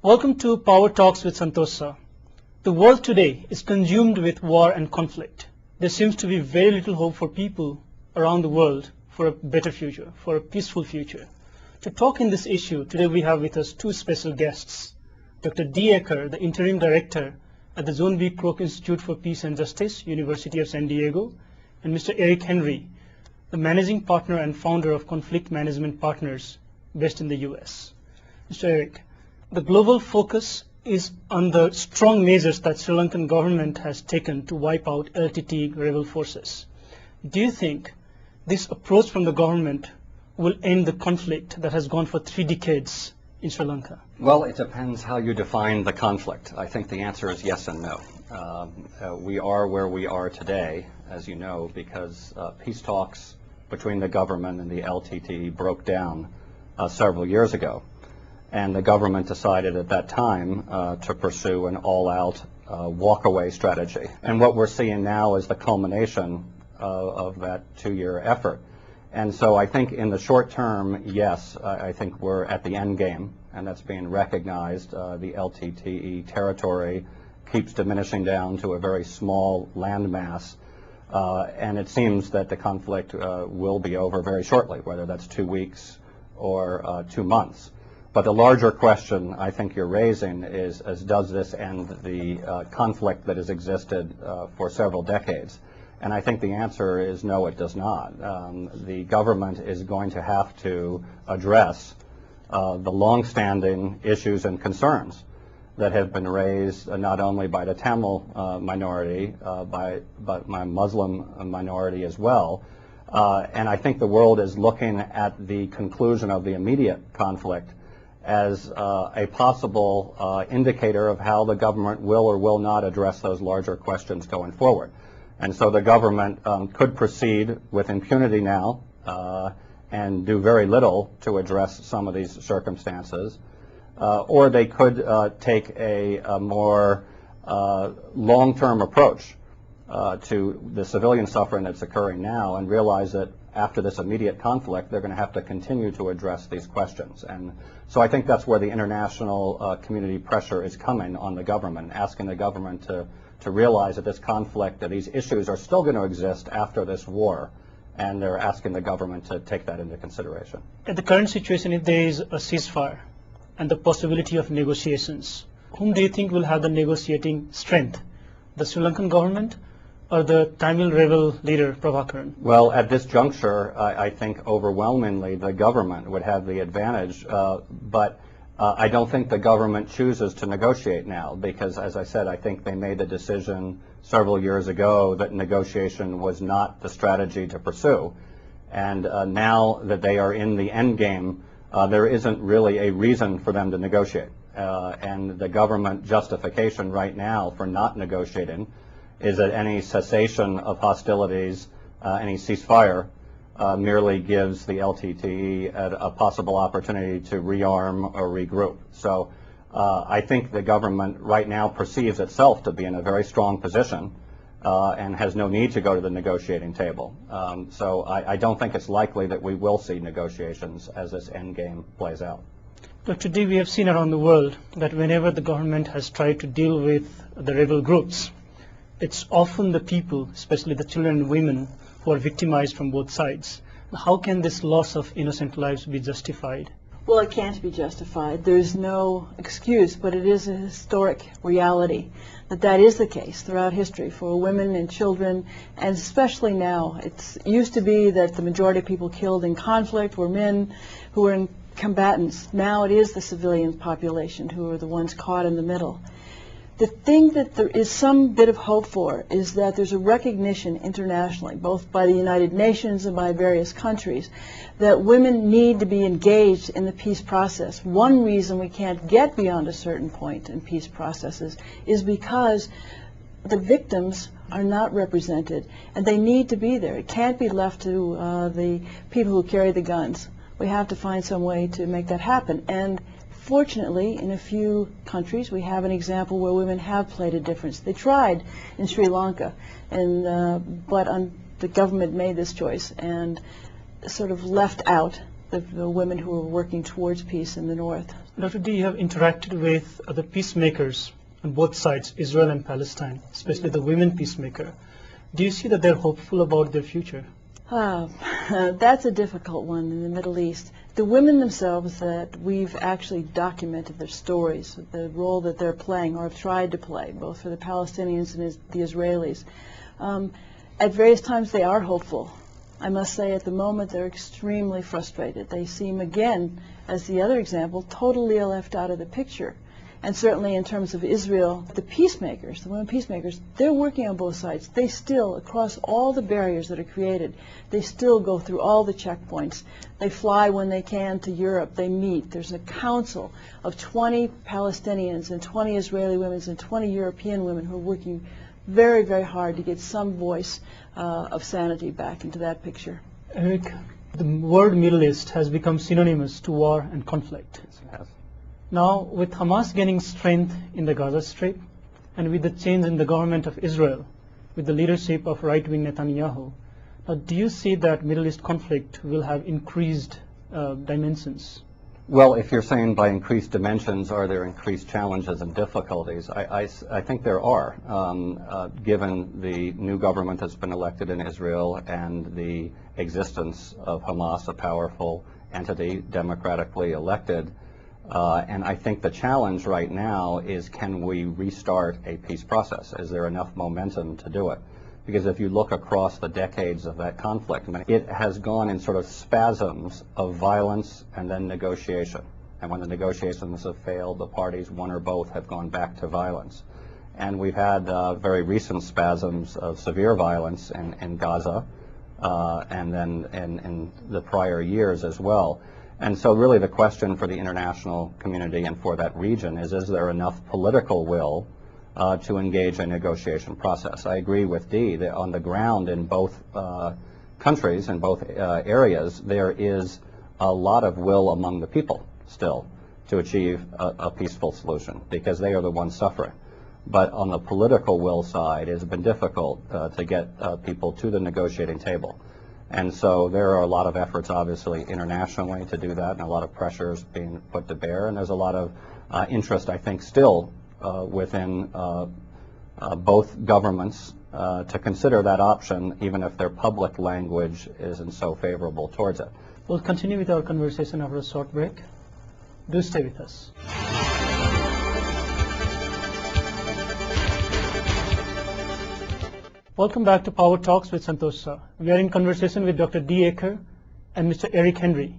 Welcome to Power Talks with Santosa. The world today is consumed with war and conflict. There seems to be very little hope for people around the world for a better future, for a peaceful future. To talk in this issue, today we have with us two special guests. Dr. Dee Aker, the Interim Director at the Zone B Kroc Institute for Peace and Justice, University of San Diego, and Mr. Eric Henry, the Managing Partner and Founder of Conflict Management Partners based in the US. Mr. Eric, the global focus is on the strong measures that Sri Lankan government has taken to wipe out LTT rebel forces. Do you think this approach from the government will end the conflict that has gone for 3 decades in Sri Lanka? Well, it depends how you define the conflict. I think the answer is yes and no. We are where we are today, as you know, because peace talks between the government and the LTT broke down several years ago. And the government decided at that time to pursue an all-out walk-away strategy. And what we're seeing now is the culmination of that 2-year effort. And so I think in the short term, yes, I think we're at the end game, and that's being recognized. The LTTE territory keeps diminishing down to a very small landmass, and it seems that the conflict will be over very shortly, whether that's 2 weeks or 2 months. But the larger question I think you're raising is does this end the conflict that has existed for several decades? And I think the answer is no, it does not. The government is going to have to address the long-standing issues and concerns that have been raised not only by the Tamil minority, but my Muslim minority as well. And I think the world is looking at the conclusion of the immediate conflict as a possible indicator of how the government will or will not address those larger questions going forward. And so the government could proceed with impunity now and do very little to address some of these circumstances, or they could take a more long-term approach to the civilian suffering that's occurring now and realize that after this immediate conflict, they're going to have to continue to address these questions. And so I think that's where the international community pressure is coming on the government, asking the government to realize that this conflict, that these issues are still going to exist after this war, and they're asking the government to take that into consideration. At the current situation, if there is a ceasefire and the possibility of negotiations, whom do you think will have the negotiating strength, the Sri Lankan government or the Tamil rebel leader, Prabhakaran? Well, at this juncture, I think overwhelmingly the government would have the advantage, but I don't think the government chooses to negotiate now because, as I said, I think they made the decision several years ago that negotiation was not the strategy to pursue. And now that they are in the end game, there isn't really a reason for them to negotiate. And the government justification right now for not negotiating is that any cessation of hostilities, any ceasefire, merely gives the LTTE a possible opportunity to rearm or regroup. So I think the government right now perceives itself to be in a very strong position and has no need to go to the negotiating table. So I don't think it's likely that we will see negotiations as this end game plays out. Dr. Dee, we have seen around the world that whenever the government has tried to deal with the rebel groups, it's often the people, especially the children and women, who are victimized from both sides. How can this loss of innocent lives be justified? Well, it can't be justified. There's no excuse, but it is a historic reality that is the case throughout history for women and children, and especially now. It used to be that the majority of people killed in conflict were men who were in combatants. Now it is the civilian population who are the ones caught in the middle. The thing that there is some bit of hope for is that there's a recognition internationally, both by the United Nations and by various countries, that women need to be engaged in the peace process. One reason we can't get beyond a certain point in peace processes is because the victims are not represented, and they need to be there. It can't be left to the people who carry the guns. We have to find some way to make that happen. And fortunately, in a few countries, we have an example where women have played a difference. They tried in Sri Lanka, and but the government made this choice and sort of left out the women who are working towards peace in the north. Dr. Dee, you have interacted with other peacemakers on both sides, Israel and Palestine, especially the women peacemaker. Do you see that they're hopeful about their future? That's a difficult one in the Middle East. The women themselves that we've actually documented their stories, the role that they're playing or have tried to play, both for the Palestinians and the Israelis. At various times they are hopeful. I must say at the moment they're extremely frustrated. They seem, again, as the other example, totally left out of the picture. And certainly in terms of Israel, the peacemakers, the women peacemakers, they're working on both sides. They still, across all the barriers that are created, they still go through all the checkpoints. They fly when they can to Europe. They meet. There's a council of 20 Palestinians and 20 Israeli women and 20 European women who are working very, very hard to get some voice of sanity back into that picture. Eric, the word Middle East has become synonymous to war and conflict. Yes. Now, with Hamas gaining strength in the Gaza Strip, and with the change in the government of Israel, with the leadership of right-wing Netanyahu, now do you see that Middle East conflict will have increased dimensions? Well, if you're saying by increased dimensions, are there increased challenges and difficulties? I think there are, given the new government that's been elected in Israel and the existence of Hamas, a powerful entity, democratically elected. And I think the challenge right now is, can we restart a peace process? Is there enough momentum to do it? Because if you look across the decades of that conflict, it has gone in sort of spasms of violence and then negotiation. And when the negotiations have failed, the parties, one or both, have gone back to violence. And we've had very recent spasms of severe violence in Gaza, and then in the prior years as well. And so really the question for the international community and for that region is there enough political will to engage a negotiation process? I agree with Dee that on the ground in both countries, in both areas, there is a lot of will among the people still to achieve a peaceful solution, because they are the ones suffering. But on the political will side, it's been difficult to get people to the negotiating table. And so there are a lot of efforts, obviously, internationally to do that, and a lot of pressures being put to bear. And there's a lot of interest, I think, still within both governments to consider that option, even if their public language isn't so favorable towards it. We'll continue with our conversation after a short break. Do stay with us. Welcome back to Power Talks with Santosh Shah. We are in conversation with Dr. Dee Aker and Mr. Eric Henry,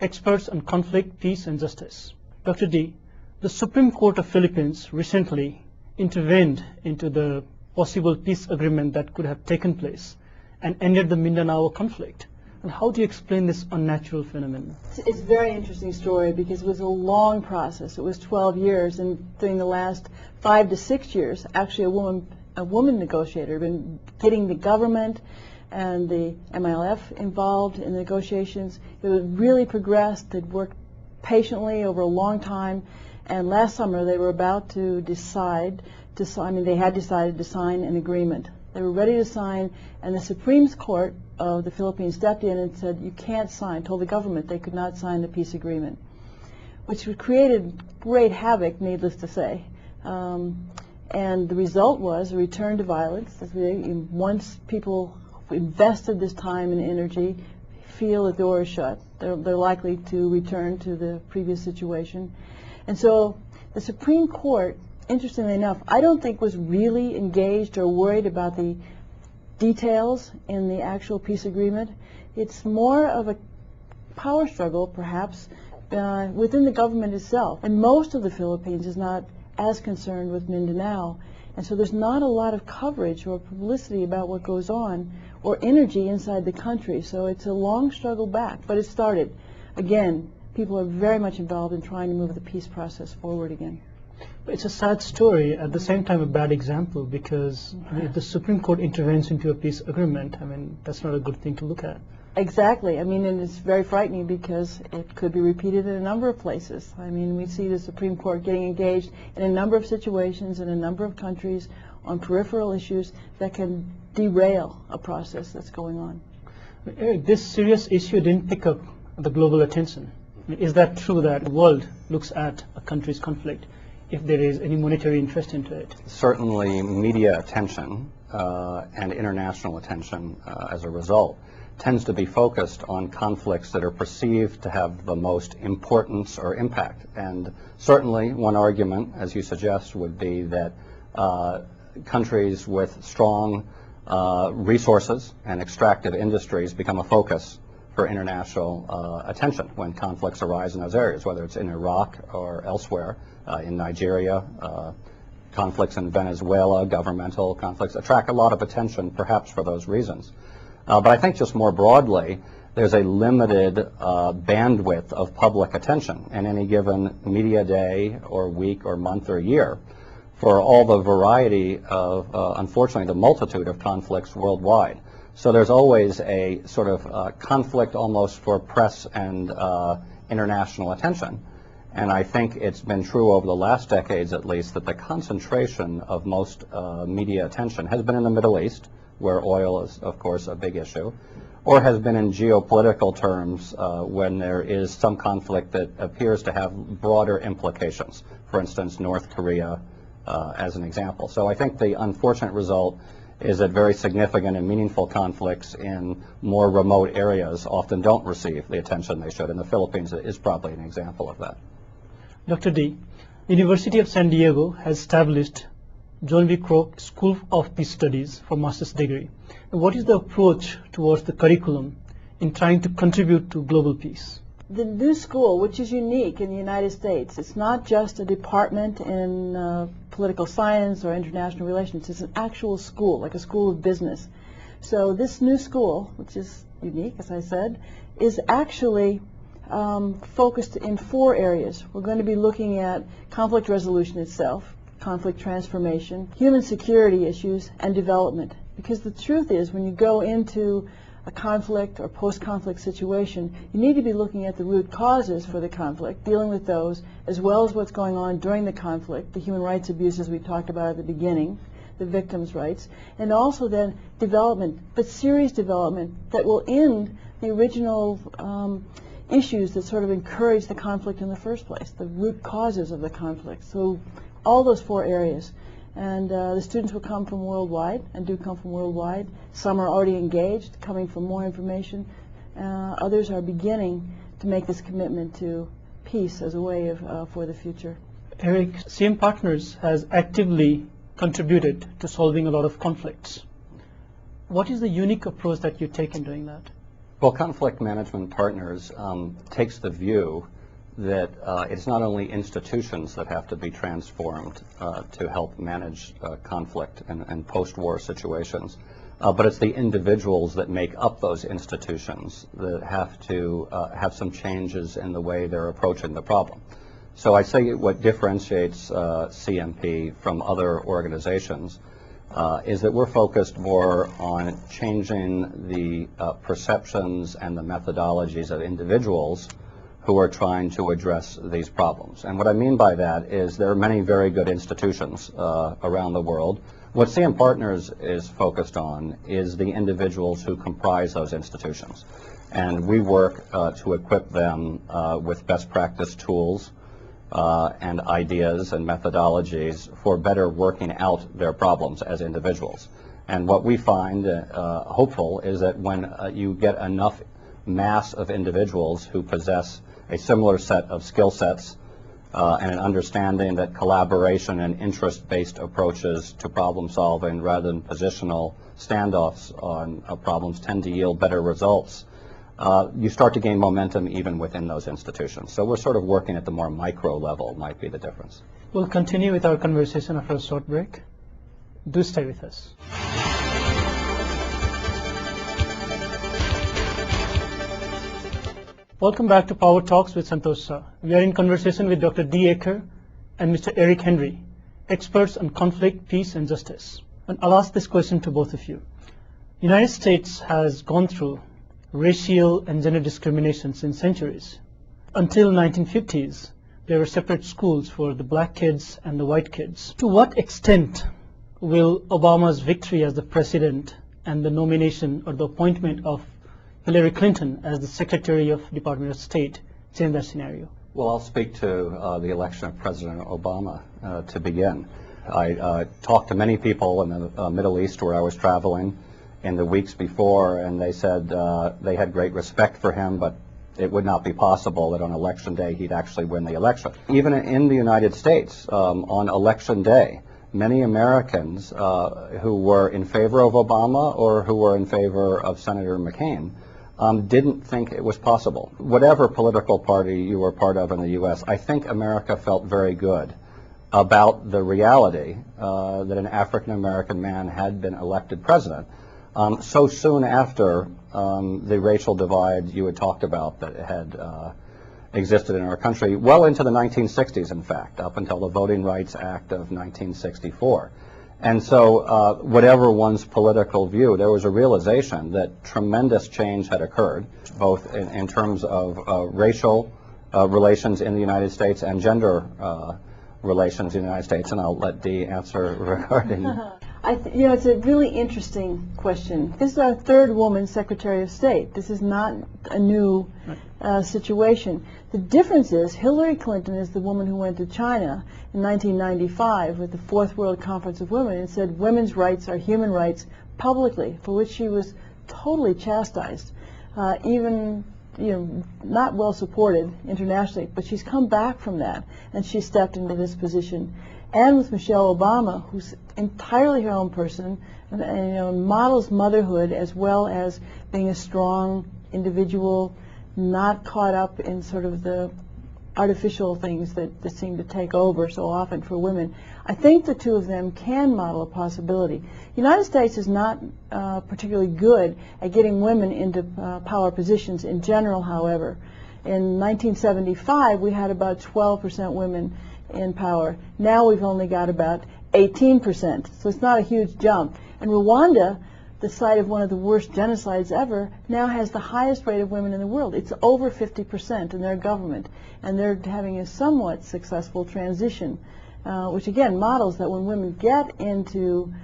experts on conflict, peace, and justice. Dr. Dee, the Supreme Court of Philippines recently intervened into the possible peace agreement that could have taken place and ended the Mindanao conflict. And how do you explain this unnatural phenomenon? It's a very interesting story because it was a long process. It was 12 years, and during the last 5 to 6 years, actually a woman negotiator had been getting the government and the MLF involved in the negotiations. It had really progressed. They'd worked patiently over a long time, and last summer they were about to decide to sign. They had decided to sign an agreement. They were ready to sign, and the Supreme Court of the Philippines stepped in and said, you can't sign, told the government they could not sign the peace agreement, which created great havoc, needless to say. And the result was a return to violence. Once people invested this time and energy, feel the door is shut, they're likely to return to the previous situation. And so the Supreme Court, interestingly enough, I don't think was really engaged or worried about the details in the actual peace agreement. It's more of a power struggle, perhaps, within the government itself. And most of the Philippines is not as concerned with Mindanao. And so there's not a lot of coverage or publicity about what goes on or energy inside the country. So it's a long struggle back, but it started. Again, people are very much involved in trying to move the peace process forward again. It's a sad story, at the same time a bad example, because if the Supreme Court intervenes into a peace agreement, that's not a good thing to look at. Exactly. And it's very frightening because it could be repeated in a number of places. We see the Supreme Court getting engaged in a number of situations in a number of countries on peripheral issues that can derail a process that's going on. Eric, this serious issue didn't pick up the global attention. Is that true that the world looks at a country's conflict if there is any monetary interest into it? Certainly media attention and international attention as a result tends to be focused on conflicts that are perceived to have the most importance or impact. And certainly one argument, as you suggest, would be that countries with strong resources and extractive industries become a focus for international attention when conflicts arise in those areas, whether it's in Iraq or elsewhere, in Nigeria, conflicts in Venezuela, governmental conflicts attract a lot of attention perhaps for those reasons. But I think just more broadly, there's a limited bandwidth of public attention in any given media day or week or month or year for all the variety of, unfortunately, the multitude of conflicts worldwide. So there's always a sort of conflict almost for press and international attention. And I think it's been true over the last decades at least that the concentration of most media attention has been in the Middle East, where oil is, of course, a big issue, or has been in geopolitical terms when there is some conflict that appears to have broader implications. For instance, North Korea as an example. So I think the unfortunate result is that very significant and meaningful conflicts in more remote areas often don't receive the attention they should, and the Philippines is probably an example of that. Dr. Dee, the University of San Diego has established John V. Kroc School of Peace Studies for master's degree. What is the approach towards the curriculum in trying to contribute to global peace? The new school, which is unique in the United States, it's not just a department in political science or international relations. It's an actual school, like a school of business. So this new school, which is unique, as I said, is actually focused in 4 areas. We're going to be looking at conflict resolution itself, conflict transformation, human security issues, and development. Because the truth is, when you go into a conflict or post-conflict situation, you need to be looking at the root causes for the conflict, dealing with those, as well as what's going on during the conflict, the human rights abuses we talked about at the beginning, the victims' rights, and also then development, but serious development that will end the original issues that sort of encourage the conflict in the first place, the root causes of the conflict. So all those 4 areas. And the students will come from worldwide, and do come from worldwide. Some are already engaged, coming for more information. Others are beginning to make this commitment to peace as a way of for the future. Eric, CM Partners has actively contributed to solving a lot of conflicts. What is the unique approach that you take in doing that? Well, Conflict Management Partners takes the view that it's not only institutions that have to be transformed to help manage conflict and post-war situations, but it's the individuals that make up those institutions that have to have some changes in the way they're approaching the problem. So I say what differentiates CMP from other organizations is that we're focused more on changing the perceptions and the methodologies of individuals who are trying to address these problems. And what I mean by that is there are many very good institutions around the world. What CM Partners is focused on is the individuals who comprise those institutions. And we work to equip them with best practice tools and ideas and methodologies for better working out their problems as individuals. And what we find hopeful is that when you get enough mass of individuals who possess a similar set of skill sets and an understanding that collaboration and interest-based approaches to problem solving rather than positional standoffs on problems tend to yield better results, you start to gain momentum even within those institutions. So we're sort of working at the more micro level might be the difference. We'll continue with our conversation after a short break. Do stay with us. Welcome back to Power Talks with Santosh Shah. We are in conversation with Dr. Dee Aker and Mr. Eric Henry, experts on conflict, peace, and justice. And I'll ask this question to both of you. The United States has gone through racial and gender discrimination since centuries. Until 1950s, there were separate schools for the black kids and the white kids. To what extent will Obama's victory as the president and the nomination or the appointment of Hillary Clinton as the Secretary of Department of State change that scenario? Well, I'll speak to the election of President Obama to begin. I talked to many people in the Middle East where I was traveling in the weeks before, and they said they had great respect for him, but it would not be possible that on election day he'd actually win the election. Even in the United States, on election day, many Americans who were in favor of Obama or who were in favor of Senator McCain didn't think it was possible. Whatever political party you were part of in the U.S., I think America felt very good about the reality that an African-American man had been elected president so soon after the racial divide you had talked about that had existed in our country, well into the 1960s, in fact, up until the Voting Rights Act of 1964. And so whatever one's political view, there was a realization that tremendous change had occurred, both in terms of racial relations in the United States and gender relations in the United States. And I'll let Dee answer regarding... It's a really interesting question. This is our third woman Secretary of State. This is not a new situation. The difference is Hillary Clinton is the woman who went to China in 1995 with the Fourth World Conference of Women and said women's rights are human rights publicly, for which she was totally chastised, even not well supported internationally. But she's come back from that, and she stepped into this position. And with Michelle Obama, who's entirely her own person, and models motherhood as well as being a strong individual, not caught up in sort of the artificial things that seem to take over so often for women. I think the two of them can model a possibility. The United States is not particularly good at getting women into power positions in general, however. In 1975, we had about 12% women in power. Now we've only got about 18%, so it's not a huge jump. And Rwanda, the site of one of the worst genocides ever, now has the highest rate of women in the world. It's over 50% in their government, and they're having a somewhat successful transition, which again models that when women get into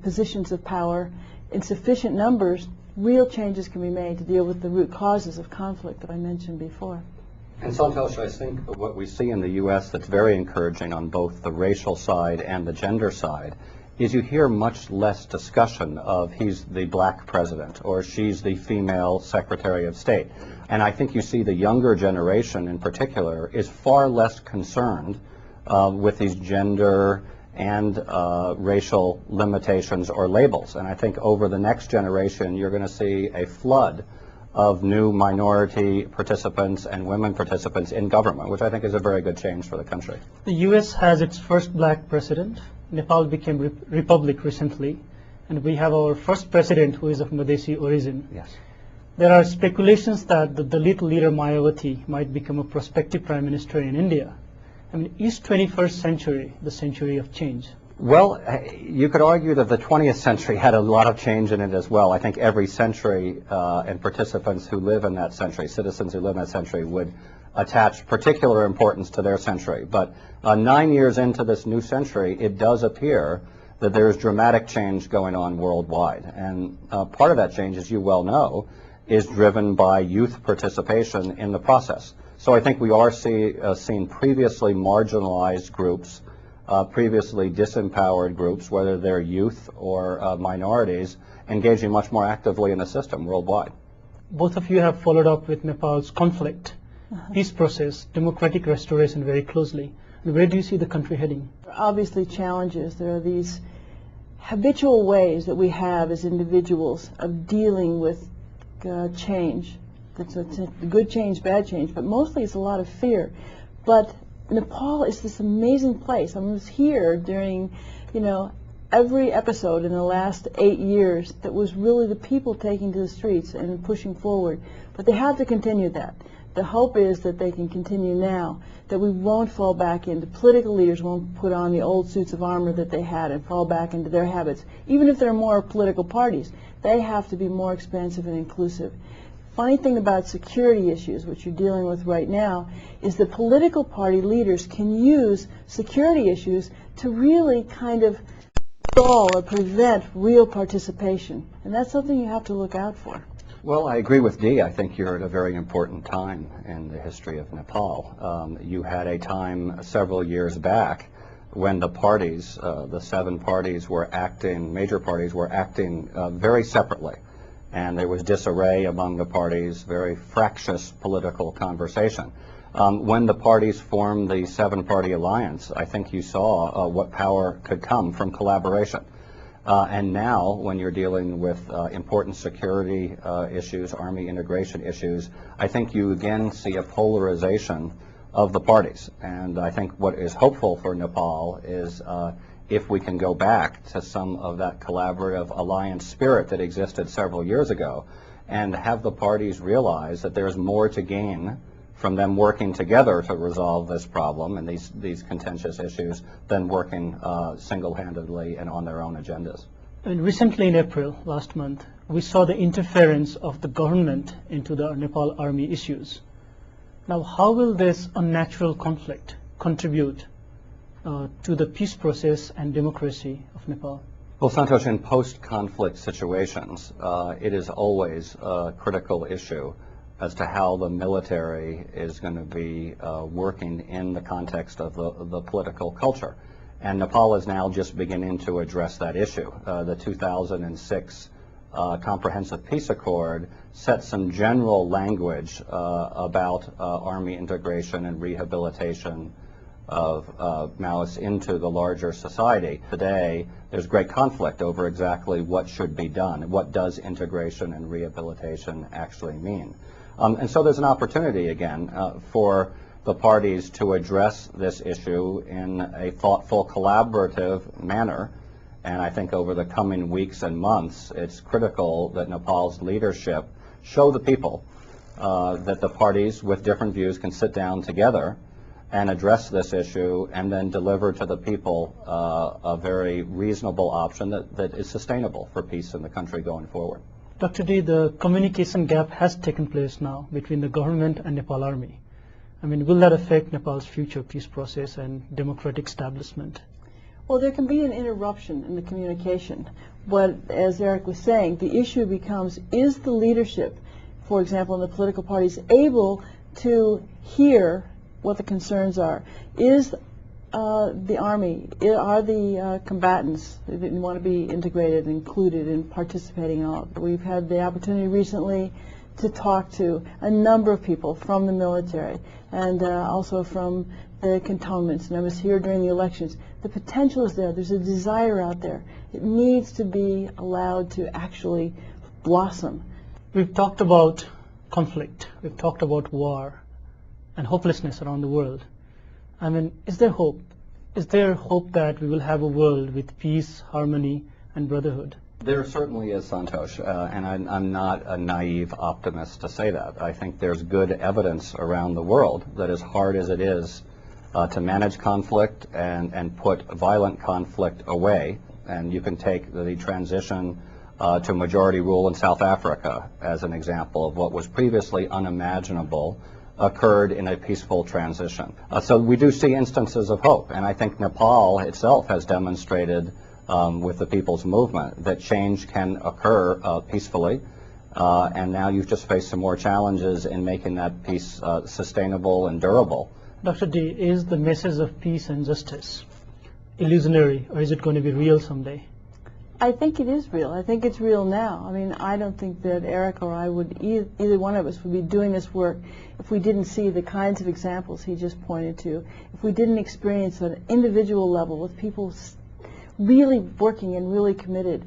positions of power in sufficient numbers, real changes can be made to deal with the root causes of conflict that I mentioned before. And Santosh, I think what we see in the U.S. that's very encouraging on both the racial side and the gender side is you hear much less discussion of he's the black president or she's the female Secretary of State. And I think you see the younger generation in particular is far less concerned with these gender and racial limitations or labels. And I think over the next generation you're going to see a flood of new minority participants and women participants in government, which I think is a very good change for the country. The U.S. has its first black president. Nepal became republic recently, and we have our first president who is of Madesi origin. Yes. There are speculations that the Dalit leader Mayawati might become a prospective prime minister in India. I mean, is 21st century the century of change? Well, you could argue that the 20th century had a lot of change in it as well. I think every century and participants who live in that century, citizens who live in that century, would attach particular importance to their century. But 9 years into this new century, it does appear that there's dramatic change going on worldwide. And part of that change, as you well know, is driven by youth participation in the process. So I think we are seeing previously marginalized groups, previously disempowered groups, whether they're youth or minorities, engaging much more actively in the system worldwide. Both of you have followed up with Nepal's conflict, peace process, democratic restoration very closely. And where do you see the country heading? Obviously challenges. There are these habitual ways that we have as individuals of dealing with change. It's good change, bad change, but mostly it's a lot of fear. But Nepal is this amazing place. I was here during, every episode in the last 8 years that was really the people taking to the streets and pushing forward. But they have to continue that. The hope is that they can continue now, that we won't fall back into, political leaders won't put on the old suits of armor that they had and fall back into their habits. Even if there are more political parties, they have to be more expansive and inclusive. Funny thing about security issues, which you're dealing with right now, is that political party leaders can use security issues to really kind of stall or prevent real participation. And that's something you have to look out for. Well, I agree with Dee. I think you're at a very important time in the history of Nepal. You had a time several years back when the parties, the 7 parties were acting, major parties were acting very separately. And there was disarray among the parties, very fractious political conversation. When the parties formed the 7-party alliance, I think you saw what power could come from collaboration. And now, when you're dealing with important security issues, army integration issues, I think you again see a polarization of the parties. And I think what is hopeful for Nepal is if we can go back to some of that collaborative alliance spirit that existed several years ago and have the parties realize that there's more to gain from them working together to resolve this problem and these contentious issues than working single-handedly and on their own agendas. And recently in April, last month, we saw the interference of the government into the Nepal army issues. Now, how will this unnatural conflict contribute to the peace process and democracy of Nepal? Well, Santosh, in post-conflict situations, it is always a critical issue as to how the military is going to be working in the context of the political culture. And Nepal is now just beginning to address that issue. The 2006 Comprehensive Peace Accord set some general language about army integration and rehabilitation of Maoists into the larger society. Today, there's great conflict over exactly what should be done. What does integration and rehabilitation actually mean? And so there's an opportunity, again, for the parties to address this issue in a thoughtful, collaborative manner. And I think over the coming weeks and months, it's critical that Nepal's leadership show the people that the parties with different views can sit down together and address this issue and then deliver to the people a very reasonable option that is sustainable for peace in the country going forward. Dr. Dee, the communication gap has taken place now between the government and Nepal army. I mean, will that affect Nepal's future peace process and democratic establishment? Well, there can be an interruption in the communication. But as Eric was saying, the issue becomes, is the leadership, for example, in the political parties, able to hear what the concerns are? Is the army, are the combatants that want to be integrated, included, and participating in all? We've had the opportunity recently to talk to a number of people from the military and also from the cantonments, and I was here during the elections. The potential is there. There's a desire out there. It needs to be allowed to actually blossom. We've talked about conflict. We've talked about war and hopelessness around the world. I mean, is there hope? Is there hope that we will have a world with peace, harmony, and brotherhood? There certainly is, Santosh, and I'm not a naive optimist to say that. I think there's good evidence around the world that as hard as it is to manage conflict and put violent conflict away, and you can take the transition to majority rule in South Africa as an example of what was previously unimaginable occurred in a peaceful transition. So we do see instances of hope, and I think Nepal itself has demonstrated with the People's Movement that change can occur peacefully, and now you've just faced some more challenges in making that peace sustainable and durable. Dr. Dee, is the message of peace and justice illusionary, or is it going to be real someday? I think it is real. I think it's real now. I mean, I don't think that Eric or I would, either one of us would be doing this work if we didn't see the kinds of examples he just pointed to, if we didn't experience at an individual level with people really working and really committed.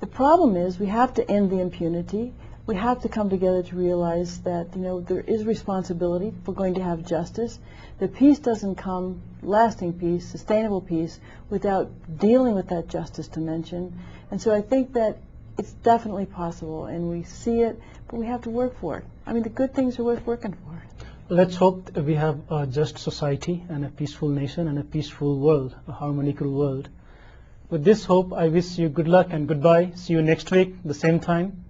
The problem is we have to end the impunity. We have to come together to realize that, there is responsibility if we're going to have justice. The peace doesn't come, lasting peace, sustainable peace, without dealing with that justice dimension. And so I think that it's definitely possible, and we see it, but we have to work for it. I mean, the good things are worth working for. Let's hope that we have a just society and a peaceful nation and a peaceful world, a harmonical world. With this hope, I wish you good luck and goodbye. See you next week, the same time.